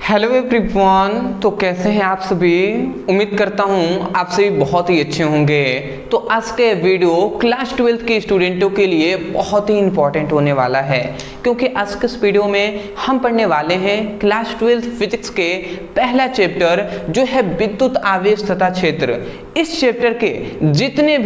Hello everyone. तो कैसे हैं आप सभी। उम्मीद करता हूं आप सभी बहुत ही अच्छे होंगे। तो आज के वीडियो क्लास 12 के स्टूडेंटों के लिए बहुत ही इंपॉर्टेंट होने वाला है, क्योंकि आज के इस वीडियो में हम पढ़ने वाले हैं क्लास 12 फिजिक्स के पहला चैप्टर जो है विद्युत आवेश तथा क्षेत्र। इस चैप्टर के जितने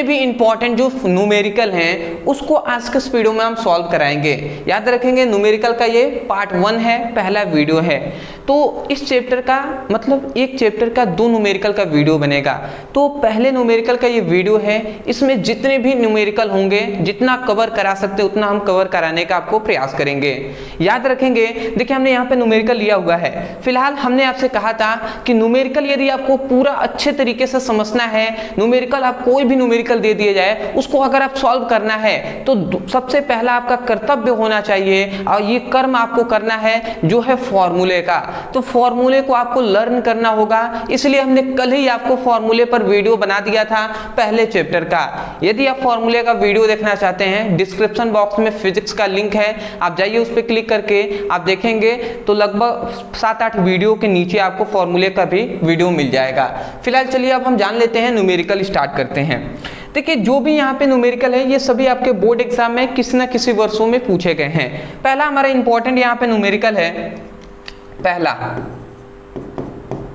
भी इंपॉर्टेंट जो न्यूमेरिकल हैं उसको आज के इस वीडियो में हम सॉल्व कराएंगे। याद रखेंगे न्यूमेरिकल का ये पार्ट 1 है, पहला वीडियो है। तो इस चैप्टर का मतलब एक चैप्टर का 2 न्यूमेरिकल का वीडियो बनेगा। तो पहले न्यूमेरिकल का ये वीडियो है, इसमें जितने भी न्यूमेरिकल होंगे जितना कवर करा सकते उतना हम कवर कराने का आपको प्रयास करेंगे। याद रखेंगे, देखिए हमने यहाँ पे न्यूमेरिकल लिया हुआ है। फिलहाल हमने आपसे कहा था कि न्यूमेरिकल यदि आपको पूरा अच्छे तरीके से समझना है, न्यूमेरिकल आप कोई भी न्यूमेरिकल दे दिया जाए उसको अगर आप सॉल्व करना है तो सबसे पहला आपका कर्तव्य होना चाहिए और ये कर्म आपको करना है जो है फॉर्मूले का। तो फॉर्मूले को आपको लर्न करना होगा, इसलिए हमने कल ही आपको फॉर्मूले पर वीडियो बना दिया था पहले चैप्टर का। यदि आप फॉर्मूले का वीडियो देखना चाहते हैं, डिस्क्रिप्शन बॉक्स में फिजिक्स का लिंक है, आप जाइए उस पर क्लिक करके आप देखेंगे तो लगभग 7-8 वीडियो के नीचे आपको फॉर्मूले का भी वीडियो मिल जाएगा। फिलहाल चलिए अब हम जान लेते हैं, न्यूमेरिकल स्टार्ट करते हैं। देखिए जो भी यहाँ पे न्यूमेरिकल है ये सभी आपके बोर्ड एग्जाम में किसी न किसी वर्षों में पूछे गए हैं। पहला हमारा इंपॉर्टेंट यहाँ पे न्यूमेरिकल है,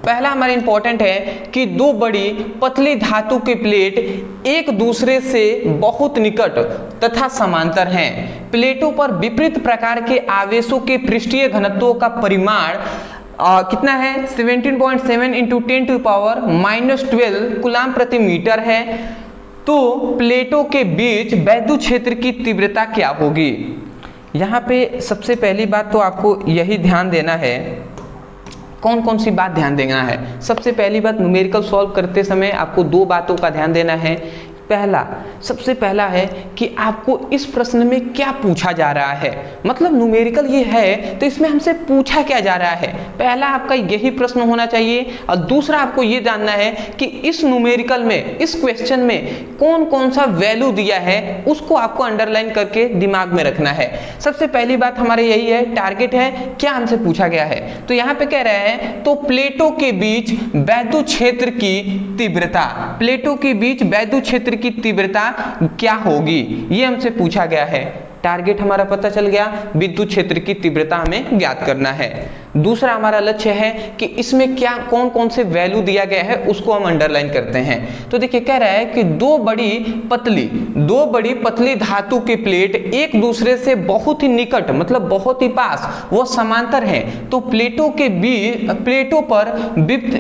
पहला हमारा इंपॉर्टेंट है कि दो बड़ी पतली धातु की प्लेट एक दूसरे से बहुत निकट तथा समांतर हैं। प्लेटों पर विपरीत प्रकार के आवेशों के पृष्ठीय घनत्वों का परिमाण कितना है 17.7 इंटू 10⁻⁻12 कूलाम प्रति मीटर है। तो प्लेटों के बीच वैद्युत क्षेत्र की तीव्रता क्या होगी। यहाँ पे सबसे पहली बात तो आपको यही ध्यान देना है, कौन कौन सी बात ध्यान देना है। सबसे पहली बात, न्यूमेरिकल सॉल्व करते समय आपको 2 बातों का ध्यान देना है। सबसे पहला है कि आपको इस प्रश्न में क्या पूछा जा रहा है, मतलब न्यूमेरिकल ये है तो इसमें हमसे पूछा क्या जा रहा है, पहला आपका यही प्रश्न होना चाहिए। और दूसरा आपको ये जानना है कि इस न्यूमेरिकल में, इस क्वेश्चन में कौन कौन सा वैल्यू दिया है उसको आपको अंडरलाइन करके दिमाग में रखना है। सबसे पहली बात हमारे यही है, टारगेट है क्या हमसे पूछा गया है। तो यहाँ पे कह रहे हैं तो प्लेटों के बीच वैद्युत क्षेत्र की तीव्रता, प्लेटों के बीच वैद्युत क्षेत्र की तीव्रता क्या होगी ये हमसे पूछा गया है। टारगेट हमारा पता चल गया, विद्युत क्षेत्र की तीव्रता हमें ज्ञात करना है। दूसरा हमारा लक्ष्य है कि इसमें क्या कौन कौन से वैल्यू दिया गया है उसको हम अंडरलाइन करते हैं। तो देखिए कह रहा है कि दो बड़ी पतली धातु की प्लेट एक दूसरे से बहुत ही निकट मतलब बहुत ही पास वो समांतर हैं। तो प्लेटों पर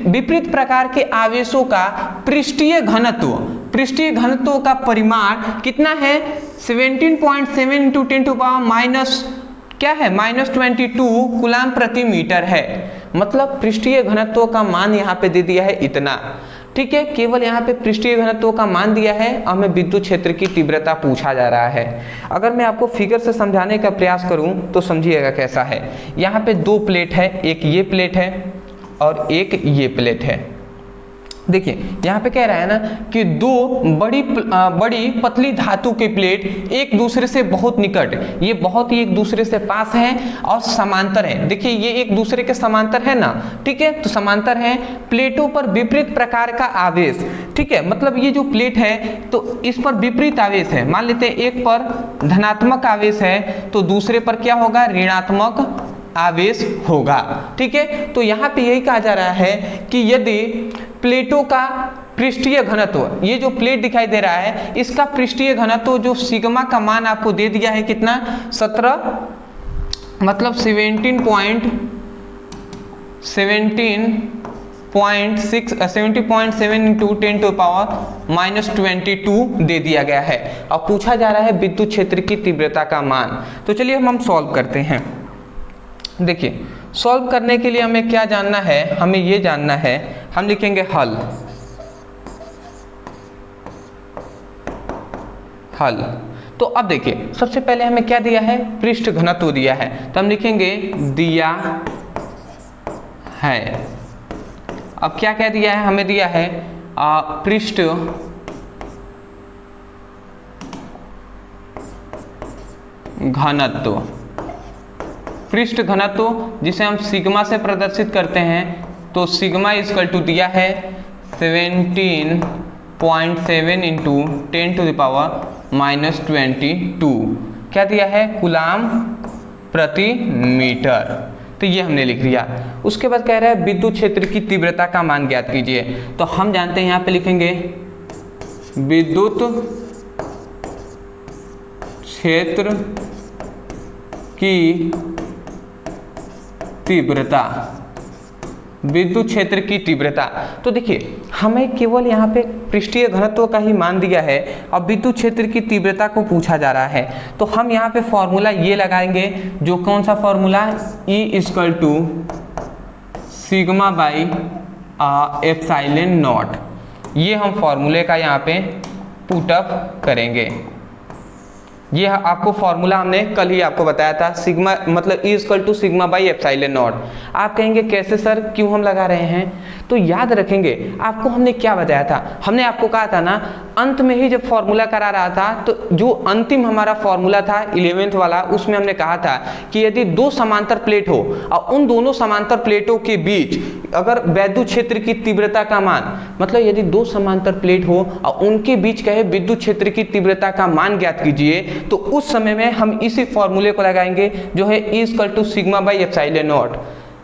विपरीत प्रकार के आवेशों का पृष्ठीय घनत्व का परिमाण कितना है 17.7 इंटू 10⁻⁻22 कूलाम प्रति मीटर है। मतलब पृष्ठीय घनत्व का मान यहाँ पे दे दिया है इतना, ठीक है। केवल यहाँ पे पृष्ठीय घनत्व का मान दिया है, हमें विद्युत क्षेत्र की तीव्रता पूछा जा रहा है। अगर मैं आपको फिगर से समझाने का प्रयास करूं तो समझिएगा कैसा है। यहाँ पे 2 प्लेट है, एक ये प्लेट है और एक ये प्लेट है। देखिए यहाँ पे कह रहा है ना कि 2 बड़ी पतली धातु की प्लेट एक दूसरे से बहुत निकट, ये बहुत ही एक दूसरे से पास हैं और समांतर हैं। देखिए ये एक दूसरे के समांतर है ना, ठीक है, तो समांतर हैं। प्लेटों पर विपरीत प्रकार का आवेश, ठीक है, मतलब ये जो प्लेट है तो इस पर विपरीत आवेश है। मान लेते हैं एक पर धनात्मक आवेश है तो दूसरे पर क्या होगा, ऋणात्मक आवेश होगा, ठीक है। तो यहाँ पे यही कहा जा रहा है कि यदि प्लेटों का पृष्ठीय घनत्व, ये जो प्लेट दिखाई दे रहा है इसका पृष्ठीय घनत्व जो सिग्मा का मान आपको दे दिया है कितना 17 मतलब 70.7 इंटू 10⁻⁻22 दे दिया गया है। अब पूछा जा रहा है विद्युत क्षेत्र की तीव्रता का मान। तो चलिए हम सॉल्व करते हैं। देखिए सॉल्व करने के लिए हमें क्या जानना है, हमें ये जानना है, हम लिखेंगे हल। तो अब देखिए सबसे पहले हमें क्या दिया है, पृष्ठ घनत्व दिया है, तो हम लिखेंगे दिया है। अब क्या क्या दिया है, हमें दिया है पृष्ठ घनत्व, पृष्ठ घनत्व जिसे हम सिग्मा से प्रदर्शित करते हैं, तो सिग्मा इक्वल टू दिया है 17.7 इंटू 10⁻²²। क्या दिया है? कूलाम प्रति मीटर। तो ये हमने लिख दिया। उसके बाद कह रहा है विद्युत क्षेत्र की तीव्रता का मान ज्ञात कीजिए। तो हम जानते हैं यहाँ पे लिखेंगे विद्युत क्षेत्र की तीव्रता, विद्युत क्षेत्र की तीव्रता। तो देखिए हमें केवल यहाँ पे पृष्ठीय घनत्व का ही मान दिया है, अब विद्युत क्षेत्र की तीव्रता को पूछा जा रहा है। तो हम यहाँ पे फॉर्मूला ये लगाएंगे, जो कौन सा formula? E equal to sigma by epsilon naught. ये हम फॉर्मूले का यहाँ पे पुटअप करेंगे। ये आपको फॉर्मूला हमने कल ही आपको बताया था, सिग्मा मतलब E equal to sigma by epsilon naught. आप कहेंगे कैसे सर, क्यों हम लगा रहे हैं? तो याद रखेंगे आपको हमने क्या बताया था। हमने आपको कहा था ना, अंत में ही जब फॉर्मूला करा रहा था, तो जो अंतिम हमारा फॉर्मूला था 11th वाला, उसमें हमने कहा था कि यदि दो समांतर प्लेट हो और उन दोनों समांतर प्लेटों के बीच अगर विद्युत क्षेत्र की तीव्रता का मान, मतलब यदि दो समांतर प्लेट हो और उनके बीच कहे विद्युत क्षेत्र की तीव्रता का मान ज्ञात कीजिए, तो उस समय में हम इसी फॉर्मूले को लगाएंगे, जो है E equal to sigma by epsilon naught.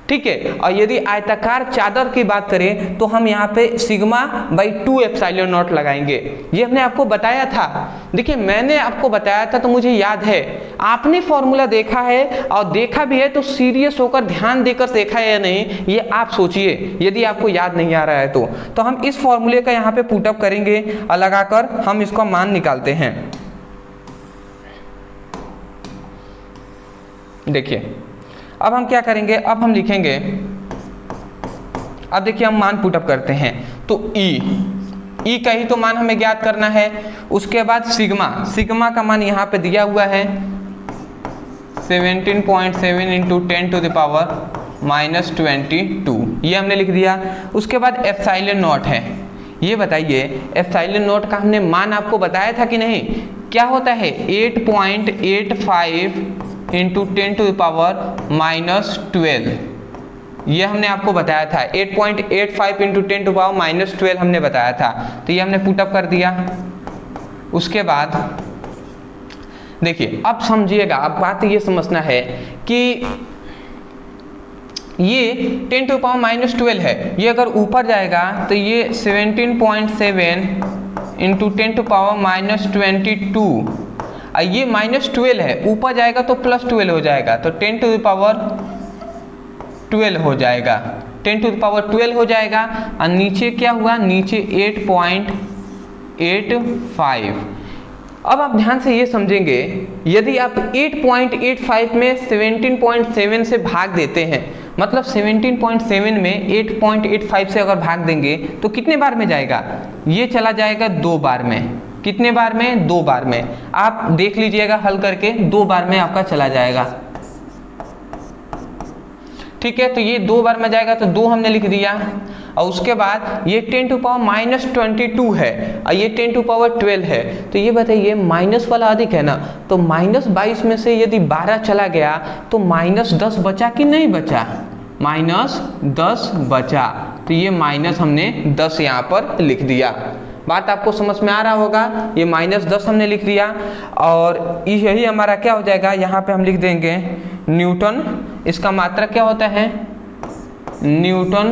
ठीक है। और यदि आयताकार चादर की बात करें तो हम यहाँ पे सिग्मा बाई 2 एप्सिलॉन नॉट लगाएंगे। ये हमने आपको बताया था। देखिए मैंने आपको बताया था तो मुझे याद है, आपने फॉर्मूला देखा है और देखा भी है तो सीरियस होकर ध्यान देकर देखा है या नहीं, ये आप सोचिए। यदि आपको याद नहीं आ रहा है तो हम इस फॉर्मूले का यहाँ पे पुटअप करेंगे और लगाकर हम इसका मान निकालते हैं। देखिए अब हम क्या करेंगे, अब हम लिखेंगे, अब देखिए हम मान पुटअप करते हैं। तो ई का ही तो मान हमें ज्ञात करना है। उसके बाद सिग्मा का मान यहाँ पे दिया हुआ है 17.7 इंटू 10⁻²²। ये हमने लिख दिया। उसके बाद एप्सिलॉन नॉट है। ये बताइए एप्सिलॉन नॉट का हमने मान आपको बताया था कि नहीं? क्या होता है? 8.85 इंटू 10⁻²² ये हमने आपको बताया था। 8.85 इंटू 10⁻² हमने बताया था। तो ये हमने पुटअप कर दिया। उसके बाद देखिए अब समझिएगा, अब बात ये समझना है कि ये 10⁻² है, ये अगर ऊपर जाएगा तो ये 17.7 इंटू 10⁻²2, ये -12 है, ऊपर जाएगा तो +12 हो जाएगा, तो 10⁻12 हो जाएगा, 10⁻12 हो जाएगा। और नीचे क्या हुआ? नीचे 8.85। अब आप ध्यान से ये समझेंगे, यदि आप 8.85 में 17.7 से भाग देते हैं, मतलब 17.7 में 8.85 से अगर भाग देंगे तो कितने बार में जाएगा? ये चला जाएगा 2 बार में। कितने बार में? 2 बार में। आप देख लीजिएगा हल करके, 2 बार में आपका चला जाएगा। ठीक है, तो ये 2 बार में जाएगा तो 2 हमने लिख दिया। और उसके बाद ये 10⁻22 है और ये 10⁻12 है। तो ये बताइए माइनस वाला अधिक है ना, तो -22 में से यदि 12 चला गया तो -10 बचा कि नहीं बचा? -10 बचा। तो ये माइनस हमने 10 यहाँ पर लिख दिया। बात आपको समझ में आ रहा होगा। ये -10 हमने लिख दिया और यही हमारा क्या हो जाएगा, यहाँ पे हम लिख देंगे न्यूटन। इसका मात्रक क्या होता है? न्यूटन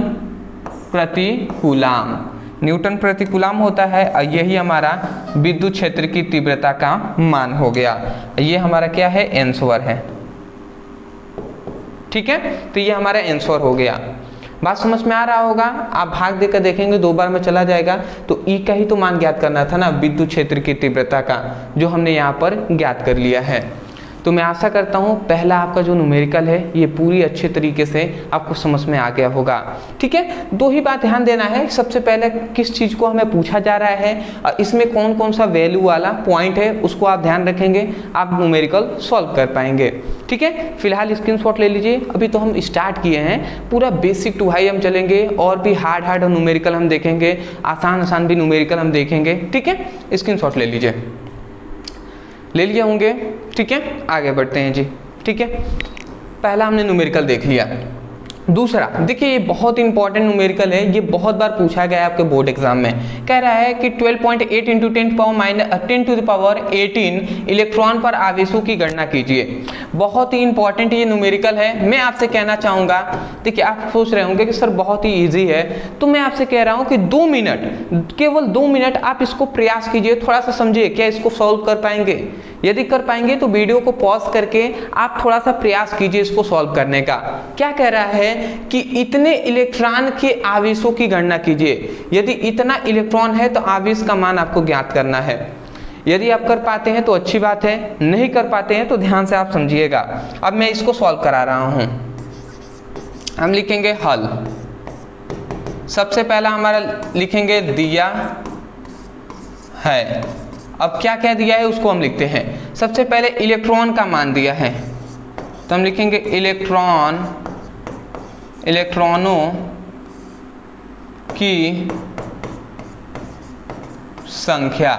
प्रति कूलाम। न्यूटन प्रति कूलाम होता है और यही हमारा विद्युत क्षेत्र की तीव्रता का मान हो गया। ये हमारा क्या है? आंसर है। ठीक है, तो ये हमारा आंसर हो गया। बात समझ में आ रहा होगा। आप भाग देकर देखेंगे 2 बार में चला जाएगा। तो ई का ही तो मान ज्ञात करना था ना, विद्युत क्षेत्र की तीव्रता का, जो हमने यहाँ पर ज्ञात कर लिया है। तो मैं आशा करता हूँ पहला आपका जो न्यूमेरिकल है ये पूरी अच्छे तरीके से आपको समझ में आ गया होगा। ठीक है, 2 ही बात ध्यान देना है। सबसे पहले किस चीज़ को हमें पूछा जा रहा है और इसमें कौन कौन सा वैल्यू वाला पॉइंट है, उसको आप ध्यान रखेंगे, आप न्यूमेरिकल सॉल्व कर पाएंगे। ठीक है, फिलहाल स्क्रीनशॉट ले लीजिए। अभी तो हम स्टार्ट किए हैं, पूरा बेसिक टू हाई हम चलेंगे और भी हार्ड न्यूमेरिकल हम देखेंगे, आसान भी न्यूमेरिकल हम देखेंगे। ठीक है, स्क्रीनशॉट ले लीजिए। ले लिए होंगे। ठीक है, आगे बढ़ते हैं जी। ठीक है, पहला हमने न्यूमेरिकल देख लिया। दूसरा देखिए, ये बहुत इंपॉर्टेंट न्यूमेरिकल है, ये बहुत बार पूछा गया है आपके बोर्ड एग्जाम में। कह रहा है कि 12.8 into 10 to the power 18 electron पर आवेशों की गणना कीजिए। बहुत ही इंपॉर्टेंट ये न्यूमेरिकल है। मैं आपसे कहना चाहूँगा, देखिए आप सोच रहे होंगे कि सर बहुत ही ईजी है, तो मैं आपसे कह रहा हूँ कि 2 मिनट, केवल 2 मिनट आप इसको प्रयास कीजिए, थोड़ा सा समझिए क्या इसको सॉल्व कर पाएंगे। यदि कर पाएंगे तो वीडियो को पॉज करके आप थोड़ा सा प्रयास कीजिए इसको सॉल्व करने का। क्या कह रहा है कि इतने इलेक्ट्रॉन के आवेशों की गणना कीजिए। यदि इतना इलेक्ट्रॉन है तो आवेश का मान आपको ज्ञात करना है। यदि आप कर पाते हैं तो अच्छी बात है, नहीं कर पाते हैं तो ध्यान से आप समझिएगा। अब मैं इसको सॉल्व करा रहा हूं। हम लिखेंगे हल। सबसे पहला हमारा लिखेंगे दिया है। अब क्या क्या दिया है उसको हम लिखते हैं। सबसे पहले इलेक्ट्रॉन का मान दिया है, तो हम लिखेंगे इलेक्ट्रॉनों की संख्या।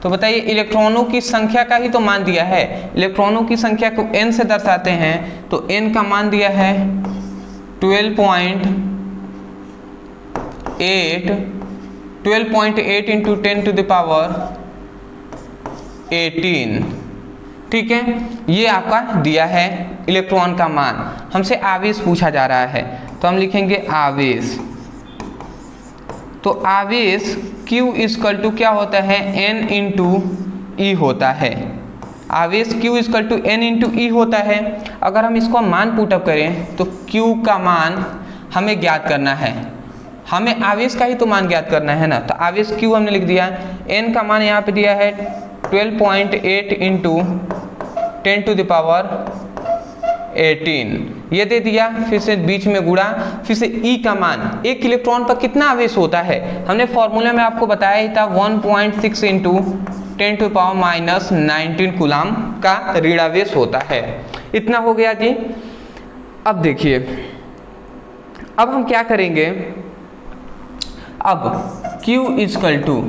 तो बताइए, इलेक्ट्रॉनों की संख्या का ही तो मान दिया है। इलेक्ट्रॉनों की संख्या को n से दर्शाते हैं, तो n का मान दिया है 12.8 इंटू 10 टू द पावर 18। ठीक है, ये आपका दिया है इलेक्ट्रॉन का मान। हमसे आवेश पूछा जा रहा है, तो हम लिखेंगे आवेश। तो आवेश Q इक्वल टू क्या होता है, N इंटू ई होता है। आवेश Q equal to N into e होता है। अगर हम इसको मान पुटअप करें तो Q का मान हमें ज्ञात करना है, हमें आवेश का ही तो मान ज्ञात करना है ना। तो आवेश Q हमने लिख दिया, N का मान यहाँ पे दिया है 12.8 इंटू 10 टू द पावर 18, ये दे दिया। फिर से बीच में गुणा, फिर से E का मान, एक इलेक्ट्रॉन पर कितना आवेश होता है, हमने फॉर्मूला में आपको बताया ही था 1.6 into 10 to power minus 19 coulomb का ऋणावेश होता है। इतना हो गया जी। अब देखिए, अब हम क्या करेंगे, अब Q इक्वल टू,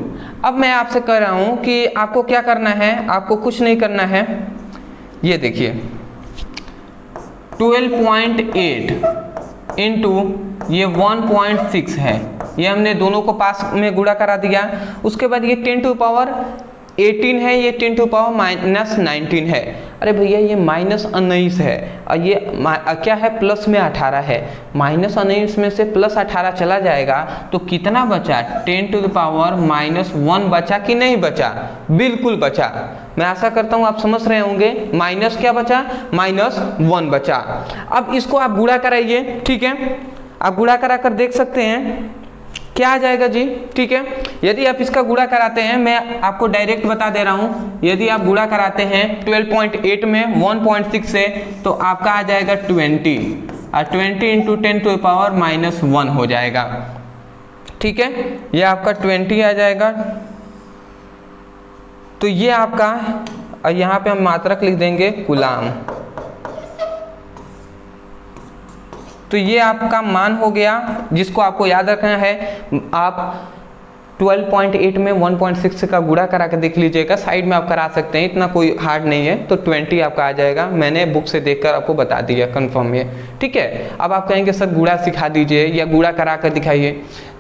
अब मैं आपसे कह रहा हूं कि आपको क्या करना है, आपको कुछ नहीं करना है। ये देखिए 12.8 इंटू ये 1.6 है, ये हमने दोनों को पास में गुणा करा दिया। उसके बाद ये 10 टू पावर 18 है, ये 10 टू पावर माइनस 19 है। अरे भैया ये माइनस 19 है और ये क्या है, प्लस में 18 है। माइनस 19 में से प्लस 18 चला जाएगा तो कितना बचा, 10 टू द पावर माइनस 1 बचा कि नहीं बचा, बिल्कुल बचा। मैं आशा करता हूँ आप समझ रहे होंगे। माइनस क्या बचा, माइनस 1 बचा। अब इसको आप गुणा कराइए, ठीक है, आप गुणा करा कर देख सकते हैं क्या आ जाएगा जी। ठीक है, यदि आप इसका गुणा कराते हैं, मैं आपको डायरेक्ट बता दे रहा हूं, यदि आप गुणा कराते हैं 12.8 में 1.6 से, तो आपका आ जाएगा 20, और 20 इंटू 10 टू पावर माइनस 1 हो जाएगा। ठीक है, ये आपका 20 आ जाएगा। तो ये आपका, और यहाँ पे हम मात्रक लिख देंगे कूलम। तो ये आपका मान हो गया, जिसको आपको याद रखना है। आप 12.8 में 1.6 का गुणा करा कर देख लीजिएगा, साइड में आप करा सकते हैं, इतना कोई हार्ड नहीं है। तो 20 आपका आ जाएगा, मैंने बुक से देखकर आपको बता दिया कंफर्म है। ठीक है, अब आप कहेंगे सर गुणा सिखा दीजिए या गुणा करा कर दिखाइए,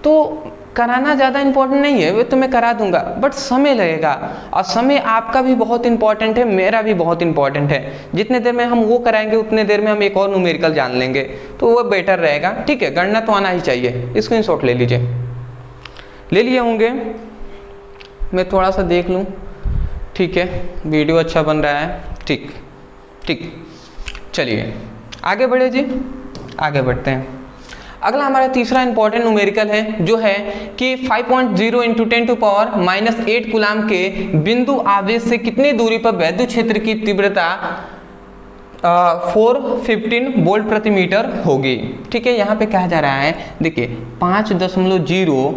तो कराना ज़्यादा इंपॉर्टेंट नहीं है, वो तो मैं करा दूंगा, बट समय लगेगा। और समय आपका भी बहुत इंपॉर्टेंट है, मेरा भी बहुत इंपॉर्टेंट है। जितने देर में हम वो कराएंगे उतने देर में हम एक और न्यूमेरिकल जान लेंगे, तो वो बेटर रहेगा। ठीक है, गणना तो आना ही चाहिए। स्क्रीनशॉट ले लीजिए, ले लिए होंगे, मैं थोड़ा सा देख लूँ। ठीक है, वीडियो अच्छा बन रहा है, ठीक ठीक। चलिए आगे बढ़े जी, आगे बढ़ते हैं। अगला हमारा तीसरा इंपॉर्टेंट न्यूमेरिकल है, जो है कि 5.0 into 10 to power minus 8 coulomb के बिंदु आवेश से कितनी दूरी पर विद्युत क्षेत्र की तीव्रता 415 वोल्ट प्रति मीटर होगी। ठीक है, यहाँ पे कहा जा रहा है, देखिए 5.0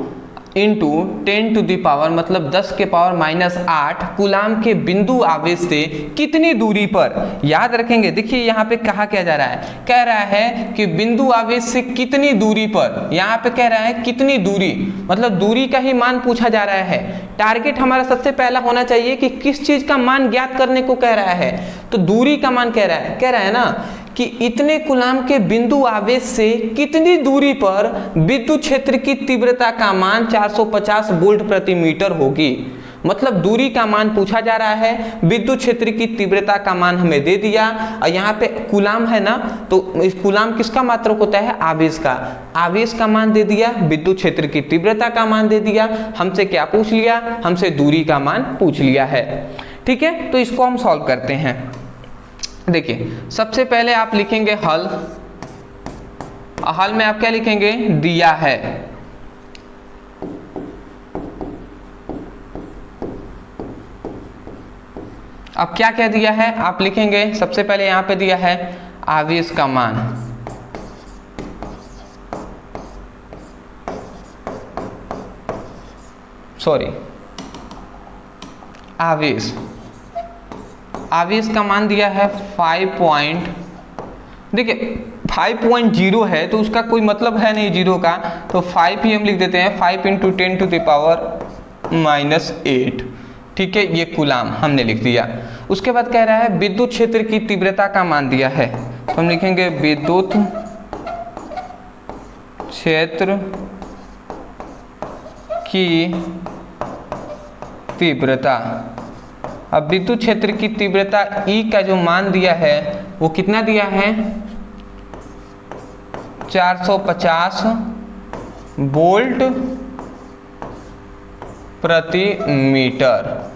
इंटू 10 टू दी पावर मतलब 10 के पावर माइनस 8 कूलम के बिंदु आवेश से कितनी दूरी पर, याद रखेंगे। देखिए यहाँ पे कहा क्या जा रहा है, कह रहा है कि बिंदु आवेश से कितनी दूरी पर, यहाँ पे कह रहा है कितनी दूरी, मतलब दूरी का ही मान पूछा जा रहा है। टारगेट हमारा सबसे पहला होना चाहिए कि किस चीज का मान ज्ञात करने को कह रहा है, तो दूरी का मान कह रहा है ना कि कि इतने कूलाम के बिंदु आवेश से कितनी दूरी पर विद्युत क्षेत्र की तीव्रता का मान 450 वोल्ट प्रति मीटर होगी। मतलब दूरी का मान पूछा जा रहा है, विद्युत क्षेत्र की तीव्रता का मान हमें दे दिया, और यहाँ पे कूलाम है ना, तो इस कूलाम किसका मात्रक होता है? आवेश का। आवेश का मान दे दिया, विद्युत क्षेत्र की तीव्रता का मान दे दिया, हमसे क्या पूछ लिया? हमसे दूरी का मान पूछ लिया है। ठीक है, तो इसको हम सॉल्व करते हैं। देखिए, सबसे पहले आप लिखेंगे हल। हल में आप क्या लिखेंगे? दिया है। अब क्या क्या दिया है आप लिखेंगे? सबसे पहले यहां पे दिया है आवेश का मान, आवेश का मान दिया है 5.0 है, तो उसका कोई मतलब है नहीं जीरो का, तो 5 ही हम लिख देते हैं। 5 × 10⁻⁻8। ठीक है, ये कूलाम हमने लिख दिया। उसके बाद कह रहा है विद्युत क्षेत्र की तीव्रता का मान दिया है, तो हम लिखेंगे विद्युत क्षेत्र की तीव्रता। अब विद्युत क्षेत्र की तीव्रता E का जो मान दिया है वो कितना दिया है? 450 वोल्ट प्रति मीटर।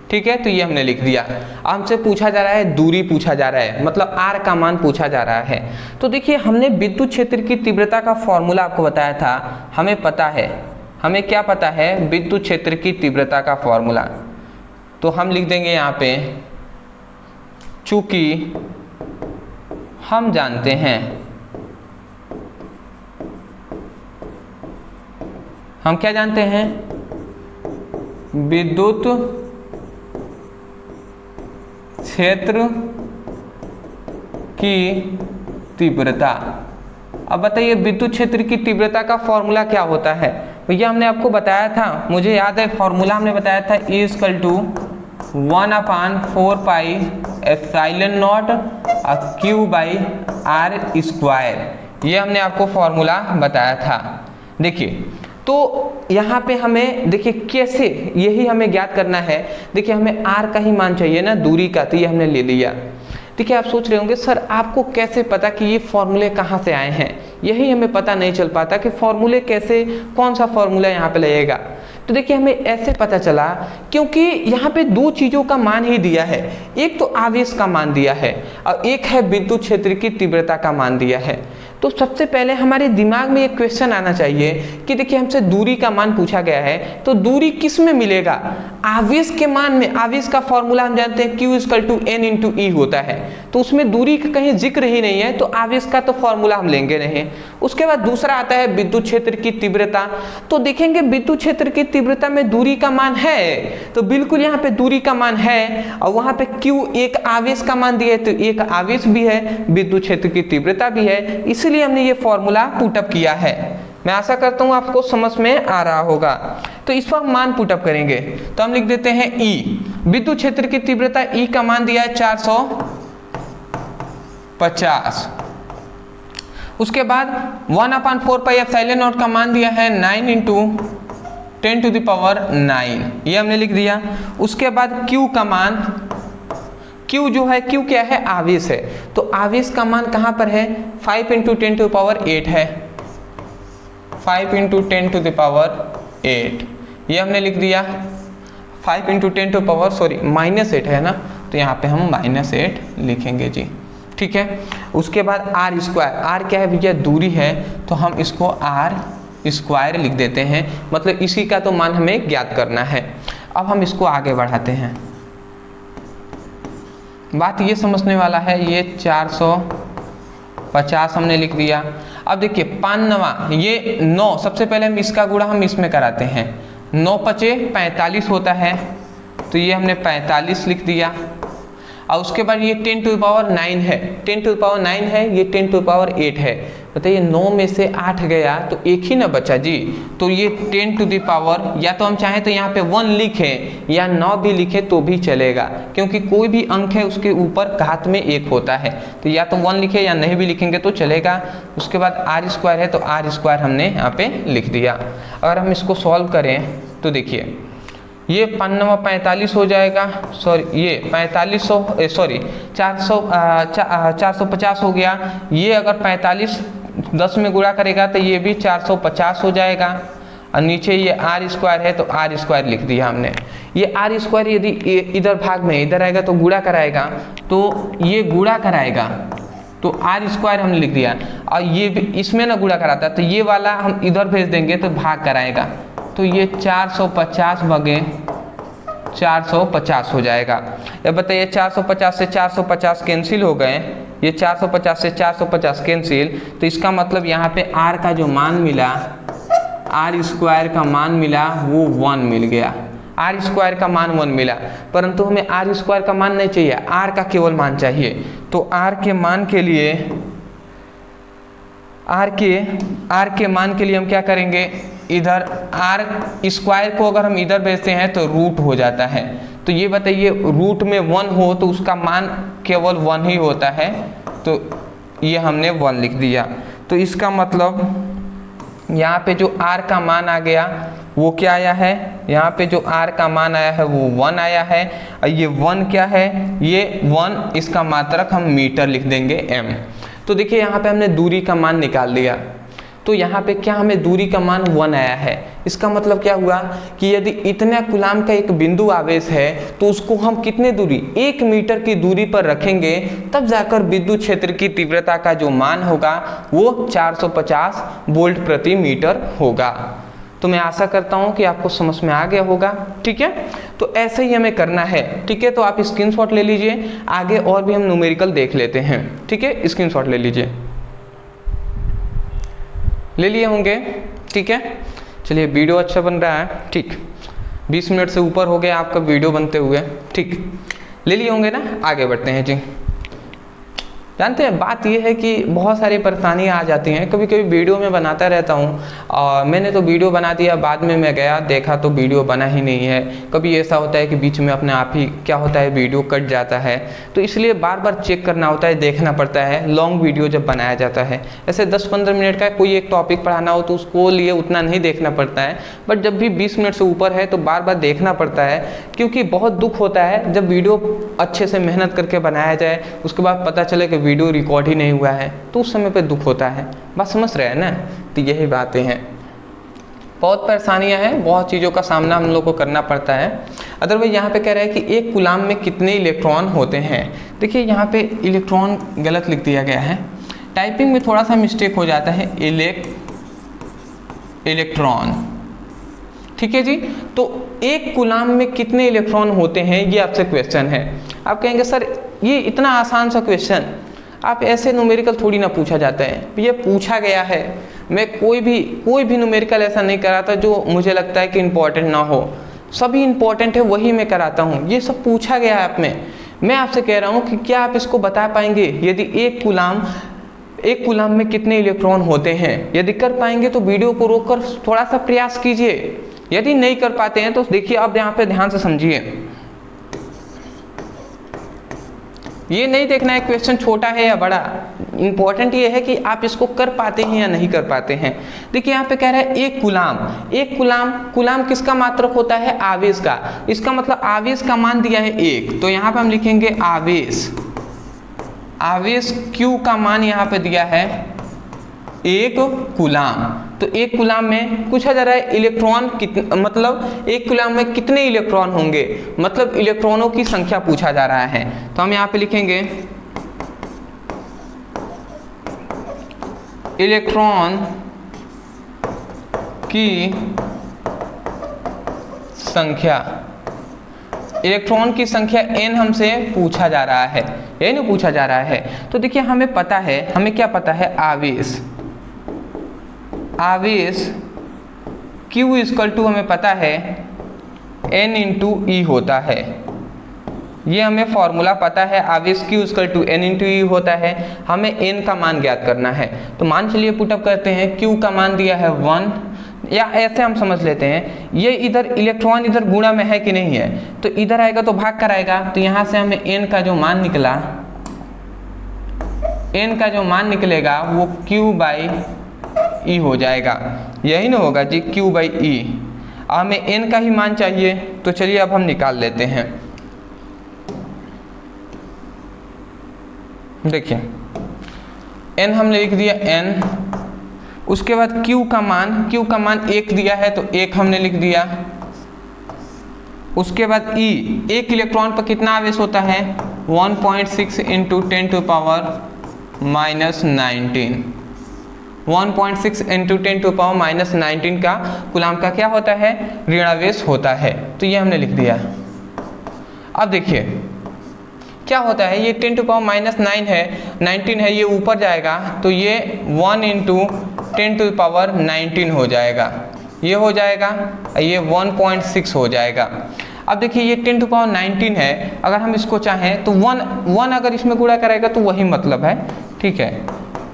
ठीक है, तो ये हमने लिख दिया। हमसे पूछा जा रहा है दूरी, पूछा जा रहा है, मतलब R का मान पूछा जा रहा है। तो देखिए, हमने विद्युत क्षेत्र की तीव्रता का फॉर्मूला आपको बताया था, हमें पता है, हमें क्या पता है? विद्युत क्षेत्र की तीव्रता का फॉर्मूला। तो हम लिख देंगे यहाँ पे, चूंकि हम जानते हैं, हम क्या जानते हैं? विद्युत क्षेत्र की तीव्रता। अब बताइए विद्युत क्षेत्र की तीव्रता का फॉर्मूला क्या होता है? भैया हमने आपको बताया था, मुझे याद है फॉर्मूला हमने बताया था, E = 1/4πε0 Q/r²। ये हमने आपको फॉर्मूला बताया था। देखिए, तो यहाँ पे हमें देखिए कैसे, यही हमें ज्ञात करना है। देखिए, हमें R का ही मान चाहिए ना, दूरी का, तो ये हमने ले लिया। देखिए, आप सोच रहे होंगे सर आपको कैसे पता कि ये फॉर्मूले कहाँ से आए हैं? यही हमें पता नहीं चल पाता कि फॉर्मूले कैसे, कौन सा फॉर्मूला यहाँ पे लगेगा। तो देखिए, हमें ऐसे पता चला क्योंकि यहाँ पे दो चीज़ों का मान ही दिया है, एक तो आवेश का मान दिया है और एक है विद्युत क्षेत्र की तीव्रता का मान दिया है। तो सबसे पहले हमारे दिमाग में एक क्वेश्चन आना चाहिए कि देखिए, हमसे दूरी का मान पूछा गया है, तो दूरी किस में मिलेगा? आवेश के मान में। आवेश का फॉर्मूला हम जानते हैं Q = N × E होता है, तो उसमें दूरी का कहीं जिक्र ही नहीं है, तो आवेश का तो फॉर्मूला हम लेंगे नहीं। उसके बाद दूसरा आता है विद्युत क्षेत्र की तीव्रता। तो देखेंगे विद्युत क्षेत्र की तीव्रता में दूरी का मान है, तो बिल्कुल यहाँ पे दूरी का मान है, और वहाँ पे Q एक आवेश का मान दिया है, तो एक आवेश भी है, विद्युत क्षेत्र की तीव्रता भी है, इसलिए हमने ये फॉर्मूला पुटअप किया है। मैं आशा करता हूँ आपको समझ में आ रहा होगा। तो इस पर मान पुटअप करेंगे, तो हम लिख देते हैं E, विद्युत क्षेत्र की तीव्रता E का मान दिया है 450। उसके बाद 1/4πε0 का मान दिया है 9 × 10⁹, ये हमने लिख दिया। उसके बाद Q का मान, Q जो है, Q क्या है? आवेश है, तो आवेश का मान कहाँ पर है? 5 × 10⁸ है, 5 × 10⁸, ये हमने लिख दिया। 5 × 10⁻⁻8 है ना, तो यहाँ पे हम -8 लिखेंगे जी। ठीक है, उसके बाद R², R क्या है भैया? दूरी है, तो हम इसको R² लिख देते हैं, मतलब इसी का तो मान हमें ज्ञात करना है। अब हम इसको आगे बढ़ाते हैं। बात ये समझने वाला है, ये 450 हमने लिख दिया। अब देखिए 5 ये 9, सबसे पहले हम इसका गुणा हम इसमें कराते हैं, 9 × 5 = 45 होता है, तो ये हमने 45 लिख दिया। और उसके बाद ये 10 टू द पावर 9 है, 10 टू द पावर 9 है, ये 10 टू द पावर 8 है। बताइए 9 में से 8 गया तो एक ही ना बचा जी, तो ये 10 टू द पावर, या तो हम चाहें तो यहाँ पे 1 लिखें या 9 भी लिखें तो भी चलेगा, क्योंकि कोई भी अंक है उसके ऊपर घात में 1 होता है, तो या तो 1 लिखे या नहीं भी लिखेंगे तो चलेगा। उसके बाद आर स्क्वायर है तो आर स्क्वायर हमने यहाँ पे लिख दिया। अगर हम इसको सॉल्व करें तो देखिए ये 45 हो जाएगा, सॉरी ये 4500 सॉरी 450 हो गया। ये अगर 45 10 में गुणा करेगा तो ये भी 450 हो जाएगा। और नीचे ये आर स्क्वायर है तो आर स्क्वायर लिख दिया हमने। ये आर स्क्वायर यदि इधर भाग में इधर आएगा तो गुणा कराएगा, तो ये गुणा कराएगा तो आर स्क्वायर हमने लिख दिया, और ये इसमें ना गुणा कराता तो ये वाला हम इधर भेज देंगे तो भाग कराएगा, तो ये 450 भागे 450 हो जाएगा। अब बताइए 450 से 450 कैंसिल हो गए, ये 450 से 450 कैंसिल, तो इसका मतलब यहाँ पे आर का जो मान मिला, आर स्क्वायर का मान मिला वो 1 मिल गया, आर स्क्वायर का मान 1 मिला। परंतु हमें आर स्क्वायर का मान नहीं चाहिए, आर का केवल मान चाहिए। तो आर के मान के लिए आर के मान के लिए हम क्या करेंगे, इधर आर स्क्वायर को अगर हम इधर भेजते हैं तो रूट हो जाता है। तो ये बताइए रूट में 1 हो तो उसका मान केवल 1 ही होता है, तो ये हमने 1 लिख दिया। तो इसका मतलब यहाँ पे जो आर का मान आ गया वो क्या आया है, यहाँ पे जो आर का मान आया है वो 1 आया है। और ये 1 क्या है, ये 1 इसका मात्रक हम मीटर लिख देंगे m। तो देखिए यहाँ पे हमने दूरी का मान निकाल लिया, तो यहाँ पे क्या हमें दूरी का मान 1 आया है। इसका मतलब क्या हुआ कि यदि इतना कूलाम का एक बिंदु आवेश है तो उसको हम कितने दूरी 1 मीटर की दूरी पर रखेंगे, तब जाकर विद्युत क्षेत्र की तीव्रता का जो मान होगा वो 450 वोल्ट प्रति मीटर होगा। तो मैं आशा करता हूँ कि आपको समझ में आ गया होगा। ठीक है, तो ऐसे ही हमें करना है। ठीक है, तो आप स्क्रीनशॉट ले लीजिए, आगे और भी हम न्यूमेरिकल देख लेते हैं। ठीक है, स्क्रीनशॉट ले लीजिए, ले लिए होंगे। ठीक है, चलिए वीडियो अच्छा बन रहा है। ठीक, 20 मिनट से ऊपर हो गया आपका वीडियो बनते हुए। ठीक, ले लिए होंगे ना, आगे बढ़ते हैं जी। जानते हैं बात यह है कि बहुत सारी परेशानियाँ आ जाती हैं। कभी कभी वीडियो में बनाता रहता हूँ और मैंने तो वीडियो बना दिया, बाद में मैं गया देखा तो वीडियो बना ही नहीं है। कभी ऐसा होता है कि बीच में अपने आप ही क्या होता है वीडियो कट जाता है, तो इसलिए बार बार चेक करना होता है, देखना पड़ता है। लॉन्ग वीडियो जब बनाया जाता है, ऐसे 10-15 मिनट का कोई एक टॉपिक पढ़ाना हो तो उसको लिए उतना नहीं देखना पड़ता है, बट जब भी 20 मिनट से ऊपर है तो बार बार देखना पड़ता है, क्योंकि बहुत दुख होता है जब वीडियो अच्छे से मेहनत करके बनाया जाए उसके बाद पता चले कि वीडियो रिकॉर्ड ही नहीं हुआ है, तो उस समय पे दुख होता है। बात समझ रहे हैं ना, तो यही बातें हैं। बहुत परेशानियां हैं, बहुत चीज़ों का सामना हम लोग को करना पड़ता है। अदरवाइज यहाँ पे कह रहा है कि एक कूलाम में कितने इलेक्ट्रॉन होते हैं। देखिए यहाँ पे इलेक्ट्रॉन गलत लिख दिया गया है, टाइपिंग में थोड़ा सा मिस्टेक हो जाता है, इलेक्ट्रॉन। ठीक है जी, तो एक कूलाम में कितने इलेक्ट्रॉन होते हैं, ये आपसे क्वेश्चन है। आप कहेंगे सर ये इतना आसान सा क्वेश्चन, आप ऐसे न्यूमेरिकल थोड़ी ना पूछा जाता है। ये पूछा गया है, मैं कोई भी न्यूमेरिकल ऐसा नहीं कराता जो मुझे लगता है कि इम्पोर्टेंट ना हो। सभी इम्पोर्टेंट है, वही मैं कराता हूँ। ये सब पूछा गया है आप में, मैं आपसे कह रहा हूँ कि क्या आप इसको बता पाएंगे, यदि एक कूलाम में कितने इलेक्ट्रॉन होते हैं। यदि कर पाएंगे तो वीडियो को रोककर थोड़ा सा प्रयास कीजिए, यदि नहीं कर पाते हैं तो देखिए अब यहाँ पे ध्यान से समझिए। ये नहीं देखना है क्वेश्चन छोटा है या बड़ा, इंपॉर्टेंट ये है कि आप इसको कर पाते हैं या नहीं कर पाते हैं। देखिए यहाँ पे कह रहा है एक कूलाम किसका मात्रक होता है, आवेश का। इसका मतलब आवेश का मान दिया है 1, तो यहाँ पे हम लिखेंगे आवेश Q का मान यहाँ पे दिया है 1 कूलाम। तो एक कूलाम में पूछा जा रहा है इलेक्ट्रॉन मतलब एक कूलाम में कितने इलेक्ट्रॉन होंगे, मतलब इलेक्ट्रॉनों की संख्या पूछा जा रहा है। तो हम यहाँ पे लिखेंगे इलेक्ट्रॉन की संख्या, इलेक्ट्रॉन की संख्या n हमसे पूछा जा रहा है, यही नहीं पूछा जा रहा है। तो देखिए हमें पता है, हमें क्या पता है, आवेश Q इक्वल टू हमें पता है N × E होता है। ये हमें फॉर्मूला पता है, आवेश Q = N × E होता है, हमें N का मान ज्ञात करना है। तो मान चलिए पुटअप करते हैं, Q का मान दिया है 1, या ऐसे हम समझ लेते हैं ये इधर इलेक्ट्रॉन इधर गुणा में है कि नहीं है, तो इधर आएगा तो भाग कर आएगा, तो यहाँ से हमें N का जो मान निकला, N का जो मान निकलेगा वो Q/E हो जाएगा, यही ना होगा जी, Q/E। हमें N का ही मान चाहिए, तो चलिए अब हम निकाल लेते हैं। देखिए N हमने लिख दिया N, उसके बाद Q का मान 1 दिया है तो 1 हमने लिख दिया। उसके बाद E, एक इलेक्ट्रॉन पर कितना आवेश होता है, 1.6 × 10⁻⁻19। 1.6 × 10⁻⁻19 का कूलाम का क्या होता है, ऋणावेश होता है, तो ये हमने लिख दिया। अब देखिए क्या होता है, ये 10⁻⁹ है, 19 है, ये ऊपर जाएगा तो ये 1 × 10⁻19 हो जाएगा, ये हो जाएगा, ये 1.6 हो जाएगा। अब देखिए ये 10⁻19 है, अगर हम इसको चाहें तो 1 अगर इसमें गुणा करेगा तो वही मतलब है, ठीक है।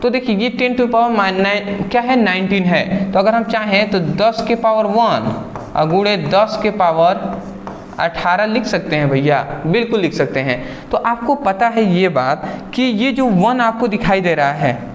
तो देखिए ये 10⁻9 क्या है, 19 है, तो अगर हम चाहें तो 10⁻1 गुणे 10⁻18 लिख सकते हैं भैया, बिल्कुल लिख सकते हैं। तो आपको पता है ये बात कि ये जो 1 आपको दिखाई दे रहा है,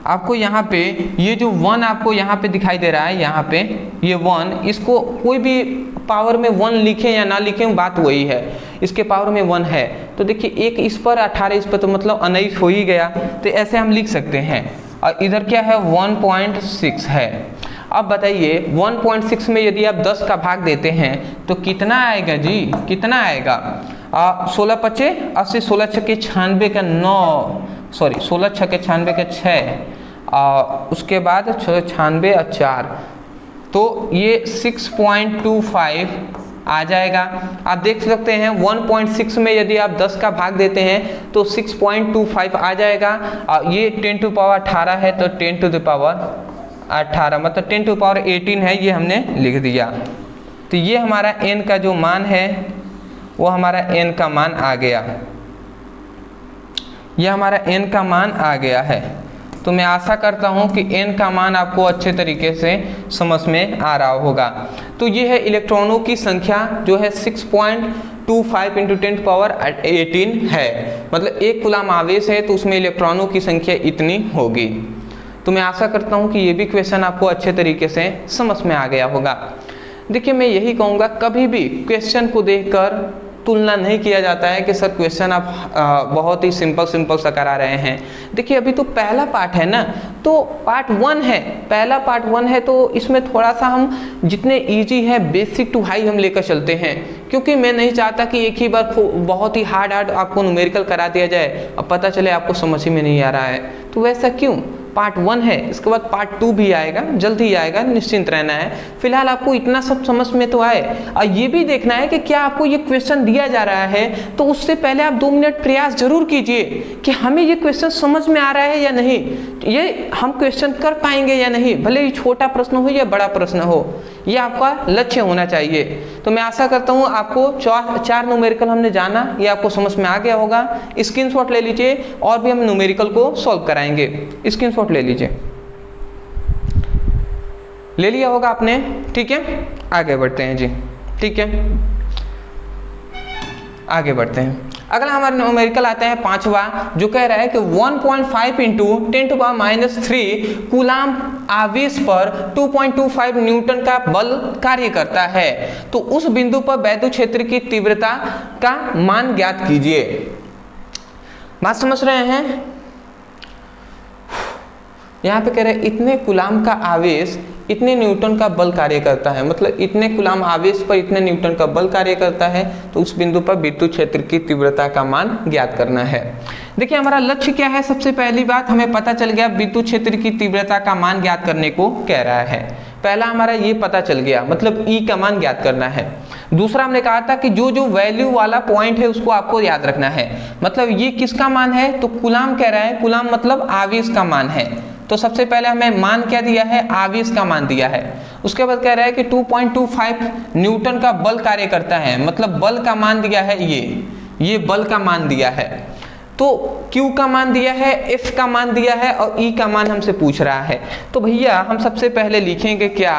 आपको यहाँ पे ये जो 1 आपको यहाँ पे दिखाई दे रहा है, यहाँ पे ये 1, इसको कोई भी पावर में 1 लिखें या ना लिखें बात वही है, इसके पावर में 1 है, तो देखिए एक इस पर 18 इस पर, तो मतलब 19 हो ही गया, तो ऐसे हम लिख सकते हैं। और इधर क्या है, 1.6 है। अब बताइए 1.6 में यदि आप 10 का भाग देते हैं तो कितना आएगा जी, कितना आएगा, 16 × 5 = 80, 16 × 6 = 96 का 9, सॉरी 16 × 6 = 96 का 6, उसके बाद 96 और 4, तो ये 6.25 आ जाएगा। आप देख सकते हैं 1.6 में यदि आप 10 का भाग देते हैं तो 6.25 आ जाएगा, और ये 10⁻18 है तो 10⁻18 मतलब 10⁻18 है, ये हमने लिख दिया। तो ये हमारा N का जो मान है वो हमारा N का मान आ गया, ये हमारा N का मान आ गया है। तो मैं आशा करता हूँ कि N का मान आपको अच्छे तरीके से समझ में आ रहा होगा। तो ये है इलेक्ट्रॉनों की संख्या जो है 6.25 × 10⁻18 है, मतलब एक कूलाम आवेश है तो उसमें इलेक्ट्रॉनों की संख्या इतनी होगी। तो मैं आशा करता हूँ कि ये भी क्वेश्चन आपको अच्छे तरीके से समझ में आ गया होगा। देखिए मैं यही कहूँगा, कभी भी क्वेश्चन को देखकर तुलना नहीं किया जाता है कि सर क्वेश्चन आप बहुत ही सिंपल सा करा रहे हैं। देखिए अभी तो पहला पार्ट है ना, तो पार्ट 1 है, पहला पार्ट 1 है, तो इसमें थोड़ा सा हम जितने इजी है बेसिक टू हाई हम लेकर चलते हैं, क्योंकि मैं नहीं चाहता कि एक ही बार बहुत ही हार्ड आपको न्यूमेरिकल करा दिया जाए और पता चले आपको समझ ही में नहीं आ रहा है। तो वैसा क्यों, पार्ट 1 है, इसके बाद पार्ट 2 भी आएगा, जल्द ही आएगा, निश्चिंत रहना है। फिलहाल आपको इतना सब समझ में तो आए, और ये भी देखना है कि क्या आपको ये क्वेश्चन दिया जा रहा है, तो उससे पहले आप 2 मिनट प्रयास जरूर कीजिए कि हमें ये क्वेश्चन समझ में आ रहा है या नहीं, ये हम क्वेश्चन कर पाएंगे या नहीं, भले ही छोटा प्रश्न हो या बड़ा प्रश्न हो, ये आपका लक्ष्य होना चाहिए। तो मैं आशा करता हूँ आपको 4 न्यूमेरिकल हमने जाना, ये आपको समझ में आ गया होगा। स्क्रीनशॉट ले लीजिए, और भी हम न्यूमेरिकल को सॉल्व कराएंगे। स्क्रीनशॉट ले लीजिए, ले लिया होगा आपने, ठीक है। आगे बढ़ते हैं जी, ठीक है, आगे बढ़ते हैं। अगला हमारा न्यूमेरिकल आता है 5वां, जो कह रहा है कि 1.5 × 10⁻³ कूलाम आवेश पर 2.25 न्यूटन का बल कार्य करता है, तो उस बिंदु पर वैद्युत क्षेत्र की तीव्रता का मान ज्ञात कीजिए। बात समझ रहे हैं, यहाँ पे कह रहे हैं इतने कूलाम का आवेश इतने न्यूटन का बल कार्य करता है, मतलब इतने कूलाम आवेश पर इतने न्यूटन का बल कार्य करता है, तो उस बिंदु पर विद्युत क्षेत्र की तीव्रता का मान ज्ञात करना है। देखिए हमारा लक्ष्य क्या है, सबसे पहली बात हमें पता चल गया विद्युत क्षेत्र की तीव्रता का मान ज्ञात करने को कह रहा है। पहला हमारा ये पता चल गया, मतलब E का मान ज्ञात करना है। दूसरा हमने कहा था कि जो वैल्यू वाला पॉइंट है उसको आपको याद रखना है, मतलब ये किसका मान है, तो कूलाम कह रहा है, कूलाम मतलब आवेश का मान है। तो सबसे पहले हमें मान क्या दिया है, आवेश का मान दिया है, उसके बाद कह रहा है कि 2.25 न्यूटन का बल कार्य करता है, मतलब बल का मान दिया है, ये बल का मान दिया है। तो Q का मान दिया है, F का मान दिया है और E का मान हमसे पूछ रहा है। तो भैया हम सबसे पहले लिखेंगे क्या,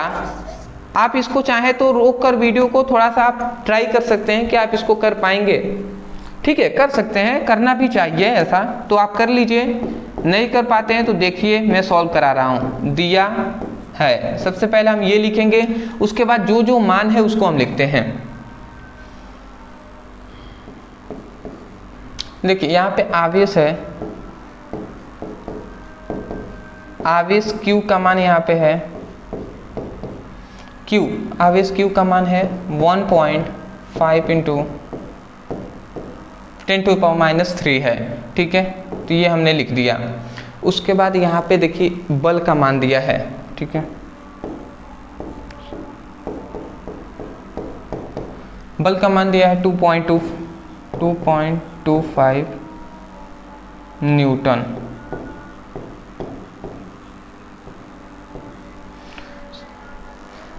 आप इसको चाहे तो रोक कर वीडियो को थोड़ा सा आप ट्राई कर सकते हैं कि आप इसको कर पाएंगे। ठीक है, कर सकते हैं, करना भी चाहिए ऐसा, तो आप कर लीजिए। नहीं कर पाते हैं तो देखिए मैं सॉल्व करा रहा हूँ। दिया है, सबसे पहले हम ये लिखेंगे, उसके बाद जो जो मान है उसको हम लिखते हैं। देखिए यहाँ पे आवेश है, आवेश Q का मान यहाँ पे है, Q आवेश Q का मान है 1.5 इंटू 10⁻³ है। ठीक है, तो ये हमने लिख दिया। उसके बाद यहाँ पे देखिए बल का मान दिया है। ठीक है, बल का मान दिया है 2.25 न्यूटन।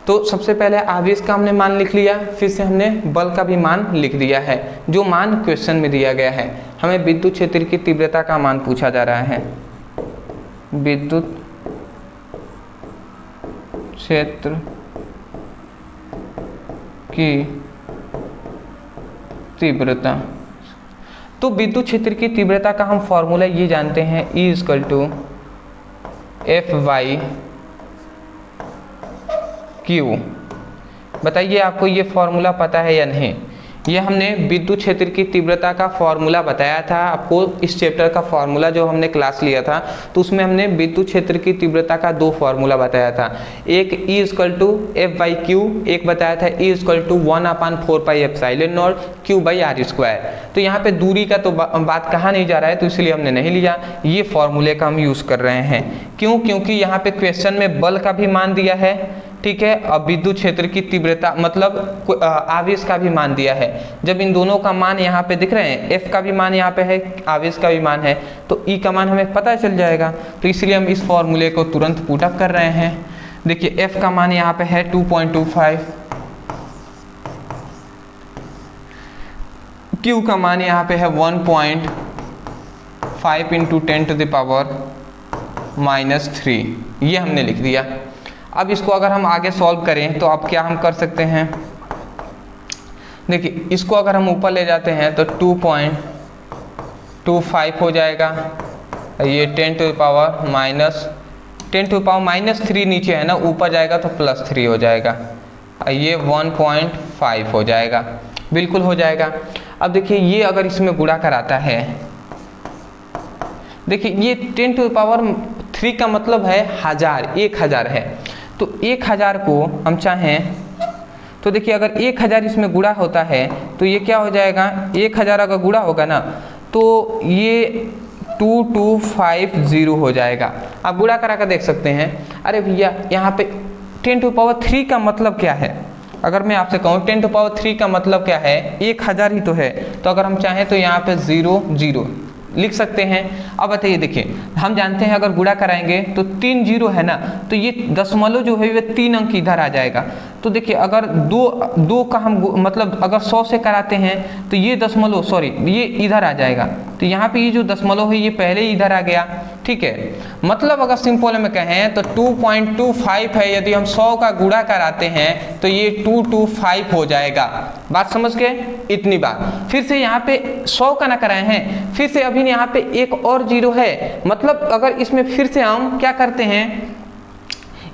तो सबसे पहले आवेश का हमने मान लिख लिया, फिर से हमने बल का भी मान लिख दिया है, जो मान क्वेश्चन में दिया गया है। हमें विद्युत क्षेत्र की तीव्रता का मान पूछा जा रहा है, विद्युत क्षेत्र की तीव्रता। तो विद्युत क्षेत्र की तीव्रता का हम फॉर्मूला ये जानते हैं, E = F/Q। बताइए आपको ये फॉर्मूला पता है या नहीं? ये हमने विद्युत क्षेत्र की तीव्रता का फॉर्मूला बताया था आपको, इस चैप्टर का फॉर्मूला जो हमने क्लास लिया था, तो उसमें हमने विद्युत क्षेत्र की तीव्रता का 2 फॉर्मूला बताया था। एक E = F/Q, एक बताया था E = 1/4πε0 Q/r²। तो यहाँ पे दूरी का तो बात कहा नहीं जा रहा है, तो इसलिए हमने नहीं लिया, ये फॉर्मूले का हम यूज़ कर रहे हैं। क्यों? क्योंकि यहाँ पे क्वेश्चन में बल का भी मान दिया है, ठीक है, और विद्युत क्षेत्र की तीव्रता मतलब आवेश का भी मान दिया है। जब इन दोनों का मान यहाँ पे दिख रहे हैं, F का भी मान यहाँ पे है, आवेश का भी मान है, तो E का मान हमें पता चल जाएगा। तो इसलिए हम इस फॉर्मूले को तुरंत पुट अप कर रहे हैं। देखिए F का मान यहाँ पे है 2.25, Q का मान यहाँ पे है 1.5 इंटू 10⁻³ ये हमने लिख दिया। अब इसको अगर हम आगे सॉल्व करें तो अब क्या हम कर सकते हैं, देखिए इसको अगर हम ऊपर ले जाते हैं तो 2.25 हो जाएगा, ये 10⁻³ नीचे है ना, ऊपर जाएगा तो +3 हो जाएगा, ये 1.5 हो जाएगा, बिल्कुल हो जाएगा। अब देखिए ये अगर इसमें गुणा कराता है, देखिए ये 10⁻³ का मतलब है 1000 है, तो 1000 को हम चाहें तो देखिए अगर 1000 इसमें गुणा होता है तो ये क्या हो जाएगा, 1000 अगर गुणा होगा ना तो ये 2250 हो जाएगा। आप गुणा करा कर देख सकते हैं। अरे भैया यहाँ पे 10⁻³ का मतलब क्या है, अगर मैं आपसे कहूँ 10⁻³ का मतलब क्या है, 1000 ही तो है, तो अगर हम चाहें तो यहाँ पे 0 लिख सकते हैं। अब बताइए, देखिए हम जानते हैं अगर गुणा कराएंगे तो 3 0 है ना, तो ये दशमलव जो है वह 3 अंक इधर आ जाएगा। तो देखिए अगर दो का हम मतलब अगर 100 से कराते हैं तो ये दशमलव ये इधर आ जाएगा, तो यहाँ पे ये जो दशमलव है ये पहले ही इधर आ गया। ठीक है, मतलब अगर सिंपल में कहें तो 2.25 है, यदि हम 100 का गुणा कराते हैं तो ये 225 हो जाएगा। बात समझ गए? इतनी बात। फिर से यहाँ पे 100 का ना कराए हैं, फिर से अभी यहाँ पे एक और 0 है, मतलब अगर इसमें फिर से हम क्या करते हैं,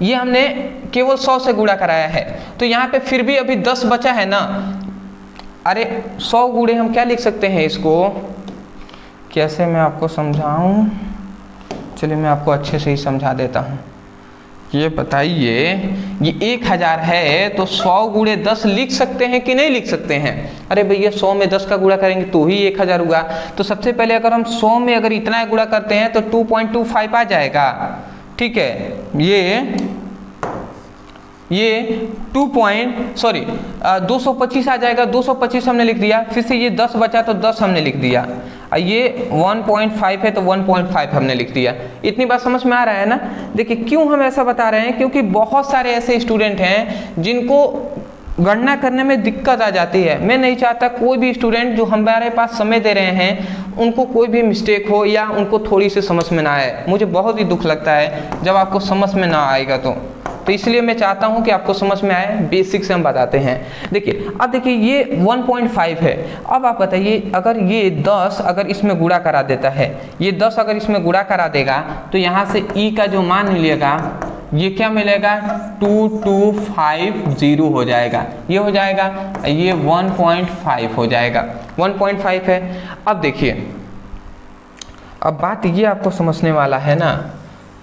ये हमने केवल 100 से गुणा कराया है, तो यहाँ पे फिर भी अभी 10 बचा है ना। अरे 100 गुणे हम क्या लिख सकते हैं, इसको कैसे मैं आपको समझाऊं, चलिए मैं आपको अच्छे से ही समझा देता हूँ। ये बताइए, ये 1000 है तो 100 गुणे 10 लिख सकते हैं कि नहीं लिख सकते हैं? अरे भैया 100 में 10 का गुणा करेंगे तो ही 1000 होगा। तो सबसे पहले अगर हम 100 में अगर इतना गुणा करते हैं तो 2.25 आ जाएगा। ठीक है, ये 225 आ जाएगा, 225 हमने लिख दिया, फिर से ये 10 बचा तो 10 हमने लिख दिया। ये 1.5 है तो 1.5 हमने लिख दिया। इतनी बात समझ में आ रहा है ना। देखिए क्यों हम ऐसा बता रहे हैं, क्योंकि बहुत सारे ऐसे स्टूडेंट हैं जिनको गणना करने में दिक्कत आ जाती है। मैं नहीं चाहता कोई भी स्टूडेंट जो हमारे पास समय दे रहे हैं उनको कोई भी मिस्टेक हो या उनको थोड़ी सी समझ में ना आए। मुझे बहुत ही दुख लगता है जब आपको समझ में ना आएगा तो इसलिए मैं चाहता हूं कि आपको समझ में आए, बेसिक से हम बताते हैं। देखिए अब देखिए ये 1.5 है। अब आप बताइए अगर ये 10 अगर इसमें गुणा करा देता है, ये 10 अगर इसमें गुणा करा देगा तो यहाँ से ई का जो मान मिलेगा ये क्या मिलेगा 2250 हो जाएगा, ये हो जाएगा, ये 1.5 हो जाएगा, 1.5 है। अब देखिए अब बात ये आपको समझने वाला है ना,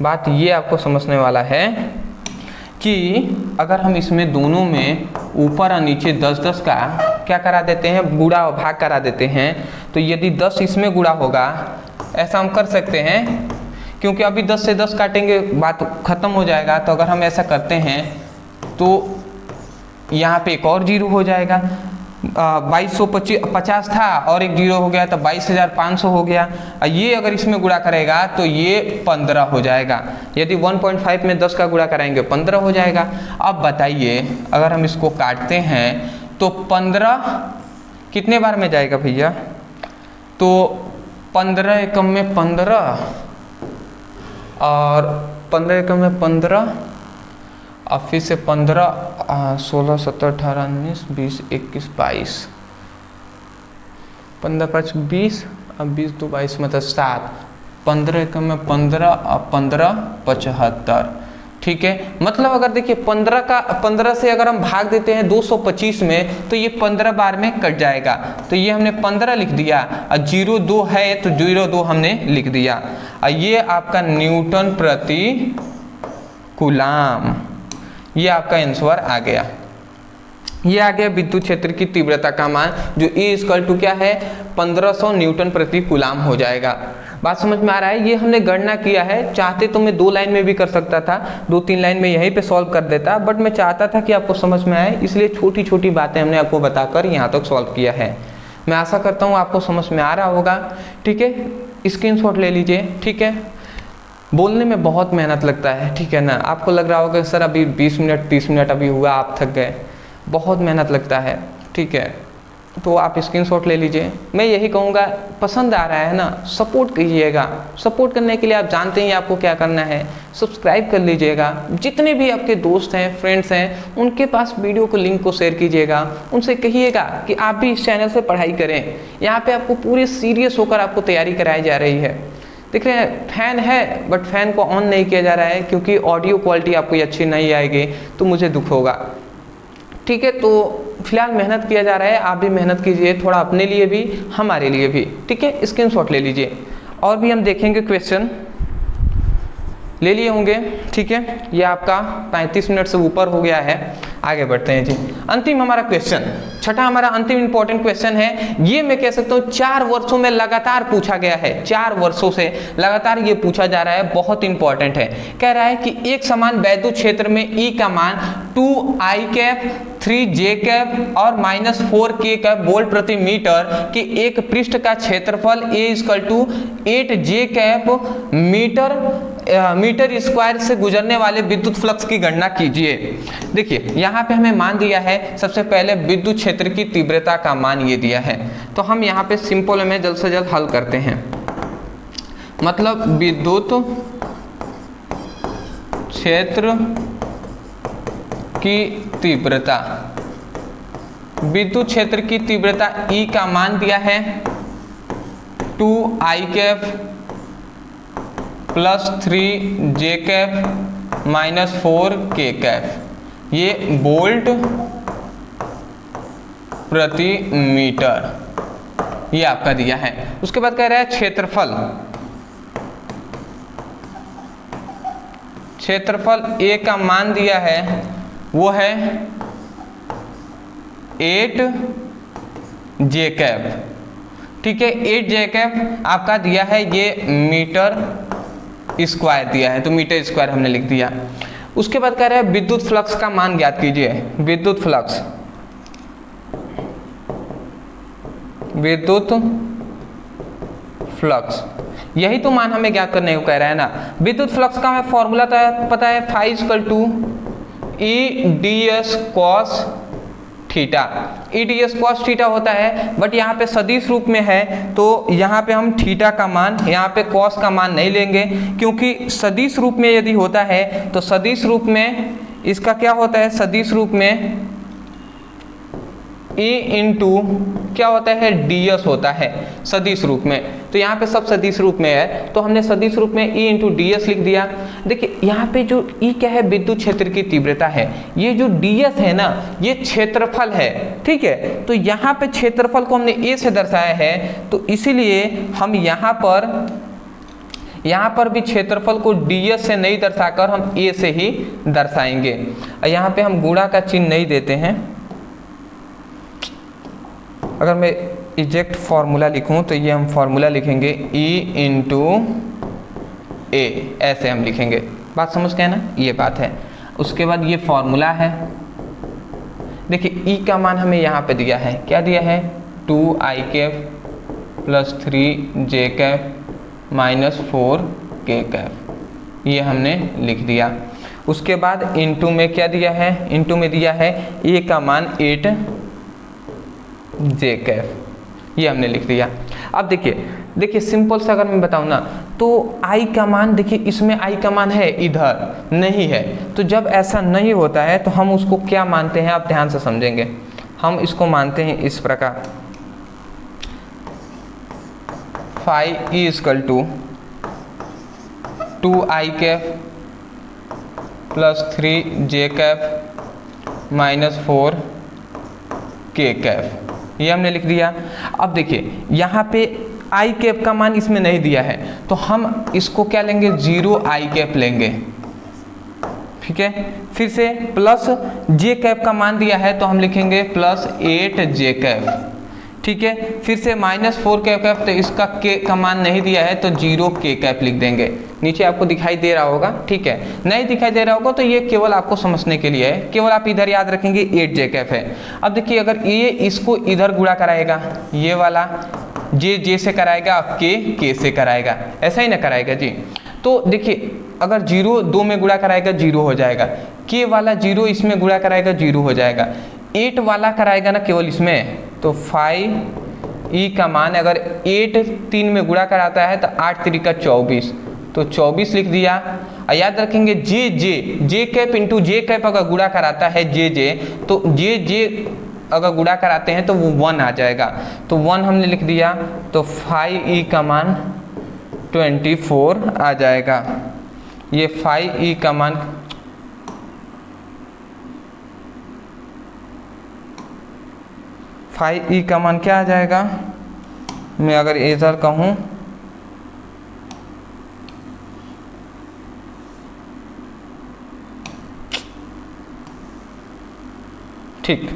बात ये आपको समझने वाला है कि अगर हम इसमें दोनों में ऊपर और नीचे 10-10 का क्या करा देते हैं, गुणा और भाग करा देते हैं, तो यदि 10 इसमें गुणा होगा, ऐसा हम कर सकते हैं क्योंकि अभी 10 से 10 काटेंगे बात खत्म हो जाएगा। तो अगर हम ऐसा करते हैं तो यहाँ पे एक और जीरो हो जाएगा, 2250 था और एक जीरो हो गया तो 22,500 हो गया। ये अगर इसमें गुणा करेगा तो ये 15 हो जाएगा। यदि 1.5 में 10 का गुणा कराएंगे 15 हो जाएगा। अब बताइए अगर हम इसको काटते हैं तो 15 कितने बार में जाएगा भैया, तो 15 एकम में 15 और 15 एकम में 15 और फिर से 15, 16, 17, 18, 19, 20, 21, 22, 15, 5, 20 और 20, 2, 22 मतलब 7, 15 एकम में 15 और 15, 75। ठीक है, मतलब अगर देखिए 15 से अगर हम भाग देते हैं 225 में तो ये 15 बार में कट जाएगा। तो ये हमने 15 लिख दिया और 0.2 है तो 0.2 हमने लिख दिया। और ये आपका न्यूटन प्रति कूलाम, ये आपका आंसर आ गया। ये आ गया विद्युत क्षेत्र की तीव्रता का मान जो E= क्या है 1500 न्यूटन प्रति कूलाम हो जाएगा। बात समझ में आ रहा है। ये हमने गणना किया है, चाहते तो मैं 2 लाइन में भी कर सकता था, 2-3 लाइन में यहीं पे सॉल्व कर देता, बट मैं चाहता था कि आपको समझ में आए, इसलिए छोटी छोटी बातें हमने आपको बताकर यहाँ तक सॉल्व किया है। मैं आशा करता हूँ आपको समझ में आ रहा होगा। ठीक है, स्क्रीनशॉट ले लीजिए। ठीक है, बोलने में बहुत मेहनत लगता है, ठीक है ना। आपको लग रहा होगा सर अभी 20 मिनट 30 मिनट अभी हुआ आप थक गए, बहुत मेहनत लगता है। ठीक है, तो आप स्क्रीनशॉट ले लीजिए। मैं यही कहूँगा पसंद आ रहा है ना, सपोर्ट कीजिएगा। सपोर्ट करने के लिए आप जानते ही आपको क्या करना है, सब्सक्राइब कर लीजिएगा। जितने भी आपके दोस्त हैं, फ्रेंड्स हैं, उनके पास वीडियो को लिंक को शेयर कीजिएगा। उनसे कहिएगा कि आप भी इस चैनल से पढ़ाई करें। यहाँ पे आपको पूरे सीरियस होकर आपको तैयारी कराई जा रही है। देख रहे हैं फैन है बट फैन को ऑन नहीं किया जा रहा है क्योंकि ऑडियो क्वालिटी आपको अच्छी नहीं आएगी तो मुझे दुख होगा। ठीक है, तो फिलहाल मेहनत किया जा रहा है, आप भी मेहनत कीजिए थोड़ा अपने लिए भी हमारे लिए भी। ठीक है, स्क्रीनशॉट ले लीजिए। और भी हम देखेंगे, क्वेश्चन ले लिए होंगे। ठीक है, ये आपका 35 मिनट से ऊपर हो गया है। आगे बढ़ते हैं जी। अंतिम हमारा क्वेश्चन, छठा हमारा अंतिम इंपॉर्टेंट क्वेश्चन है। ये मैं कह सकता हूँ 4 वर्षों में लगातार पूछा गया है, 4 वर्षों से लगातार ये पूछा जा रहा है, बहुत इंपॉर्टेंट है। कह रहा है कि एक समान वैद्युत क्षेत्र में ई का मान 2i कैप 3j कैप और -4k कैप वोल्ट प्रति मीटर के एक पृष्ठ का क्षेत्रफल A=8j कैप मीटर स्क्वायर से गुजरने वाले विद्युत फ्लक्स की गणना कीजिए। देखिए यहाँ पे हमें मान दिया है, सबसे पहले विद्युत क्षेत्र की तीव्रता का मान ये दिया है, तो हम यहाँ पे सिंपल में जल्द से जल्द हल करते हैं। मतलब विद्युत क्षेत्र की तीव्रता, विद्युत क्षेत्र की तीव्रता E का मान दिया है 2i cap plus 3j cap minus 4k cap, ये वोल्ट प्रति मीटर, ये आपका दिया है। उसके बाद कह रहा है क्षेत्रफल, क्षेत्रफल A का मान दिया है वो है 8j कैप। ठीक है, 8j कैप आपका दिया है, ये मीटर स्क्वायर दिया है तो मीटर स्क्वायर हमने लिख दिया। उसके बाद कह रहे हैं विद्युत फ्लक्स का मान ज्ञात कीजिए। विद्युत फ्लक्स, विद्युत फ्लक्स, यही तो मान हमें ज्ञात करने को कह रहा है ना। विद्युत फ्लक्स का हमें फॉर्मूला पता है, E/ds cos theta. EDS cos theta होता है, बट यहाँ पे सदिश रूप में है तो यहाँ पे हम थीटा का मान, यहाँ पे cos का मान नहीं लेंगे, क्योंकि सदिश रूप में यदि होता है तो सदिश रूप में इसका क्या होता है, सदिश रूप में E इंटू क्या होता है, ds होता है सदिश रूप में। तो यहाँ पे सब सदिश रूप में है तो हमने सदिश रूप में E इंटू ds लिख दिया। देखिए यहाँ पे जो E क्या है, विद्युत क्षेत्र की तीव्रता है, ये जो ds है ना ये क्षेत्रफल है, ठीक है। तो यहाँ पे क्षेत्रफल को हमने a से दर्शाया है, तो इसीलिए हम यहाँ पर भी क्षेत्रफल को ds से नहीं दर्शाकर हम a से ही दर्शाएंगे। यहाँ पे हम गुणा का चिन्ह नहीं देते हैं। अगर मैं इजेक्ट फॉर्मूला लिखूं तो ये हम फॉर्मूला लिखेंगे E इंटू ए, ऐसे हम लिखेंगे। बात समझ गए ना, ये बात है। उसके बाद ये फॉर्मूला है, देखिए E का मान हमें यहाँ पे दिया है, क्या दिया है, 2i cap plus 3j cap minus 4k cap, ये हमने लिख दिया। उसके बाद इंटू में क्या दिया है, इंटू में दिया है A का मान 8j कैप, ये हमने लिख दिया। अब देखिए सिंपल सा अगर मैं बताऊँ ना तो I का मान, देखिए इसमें I का मान है, इधर नहीं है। तो जब ऐसा नहीं होता है तो हम उसको क्या मानते हैं, आप ध्यान से समझेंगे। हम इसको मानते हैं इस प्रकार, phi E equal to 2i cap plus 3j cap minus 4k cap, ये हमने लिख दिया। अब देखिए यहाँ पे आई कैप का मान इसमें नहीं दिया है तो हम इसको क्या लेंगे, 0i कैप लेंगे, ठीक है। फिर से प्लस जे कैप का मान दिया है तो हम लिखेंगे प्लस 8j कैप, ठीक है। फिर से माइनस 4k कैप, तो इसका k का मान नहीं दिया है तो 0k कैप लिख देंगे। नीचे आपको दिखाई दे रहा होगा, ठीक है। नहीं दिखाई दे रहा होगा तो ये केवल आपको समझने के लिए है, केवल आप इधर याद रखेंगे 8j कैप है। अब देखिए अगर ये इसको इधर गुणा कराएगा, ये वाला जे से कराएगा, अब के से कराएगा, ऐसा ही ना कराएगा जी। तो देखिए अगर 0 2 में गुणा कराएगा 0 हो जाएगा, के वाला 0 इसमें गुणा कराएगा 0 हो जाएगा, 8 वाला कराएगा ना केवल इसमें, तो 5e का मान अगर 8 3 में गुणा कराता है तो 8 3 का 24, तो 24 लिख दिया। और याद रखेंगे जे कैप इंटू जे कैप अगर गुणा कराता है जे तो जे अगर गुणा कराते हैं तो वो 1 आ जाएगा, तो 1 हमने लिख दिया। तो 5e का मान 24 आ जाएगा। ये 5e का मान क्या आ जाएगा, मैं अगर इधर कहूँ ठीक,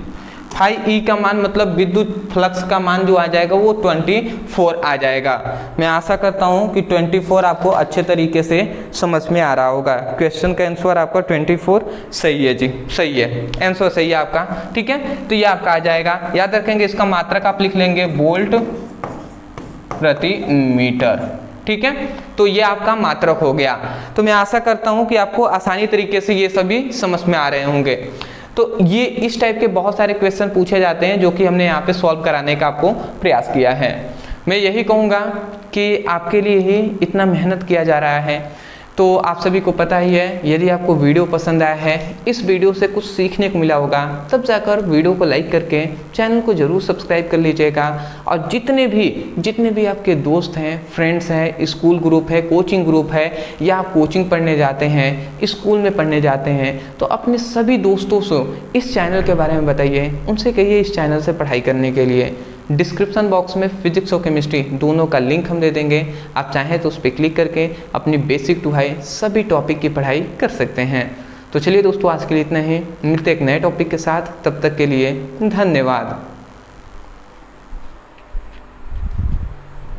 5e का मान मतलब विद्युत फ्लक्स का मान जो आ जाएगा वो 24 आ जाएगा। मैं आशा करता हूँ कि 24 आपको अच्छे तरीके से समझ में आ रहा होगा। क्वेश्चन का आंसर आपका 24 सही है जी, सही है, आंसर सही है आपका, ठीक है। तो ये आपका आ जाएगा। याद रखेंगे इसका मात्रक आप लिख लेंगे वोल्ट प्रति मीटर, ठीक है। तो ये आपका मात्रक हो गया। तो मैं आशा करता हूँ कि आपको आसानी तरीके से ये सभी समझ में आ रहे होंगे। तो ये इस टाइप के बहुत सारे क्वेश्चन पूछे जाते हैं जो कि हमने यहाँ पे सॉल्व कराने का आपको प्रयास किया है। मैं यही कहूँगा कि आपके लिए ही इतना मेहनत किया जा रहा है, तो आप सभी को पता ही है। यदि आपको वीडियो पसंद आया है, इस वीडियो से कुछ सीखने को मिला होगा, तब जाकर वीडियो को लाइक करके चैनल को ज़रूर सब्सक्राइब कर लीजिएगा। और जितने भी आपके दोस्त हैं, फ्रेंड्स हैं, स्कूल ग्रुप है, कोचिंग ग्रुप है, या आप कोचिंग पढ़ने जाते हैं, स्कूल में पढ़ने जाते हैं, तो अपने सभी दोस्तों से इस चैनल के बारे में बताइए, उनसे कहिए इस चैनल से पढ़ाई करने के लिए। डिस्क्रिप्शन बॉक्स में फिजिक्स और केमिस्ट्री दोनों का लिंक हम दे देंगे, आप चाहें तो उस पर क्लिक करके अपनी बेसिक टू हाई सभी टॉपिक की पढ़ाई कर सकते हैं। तो चलिए दोस्तों, आज के लिए इतना ही, मिलते एक नए टॉपिक के साथ, तब तक के लिए धन्यवाद।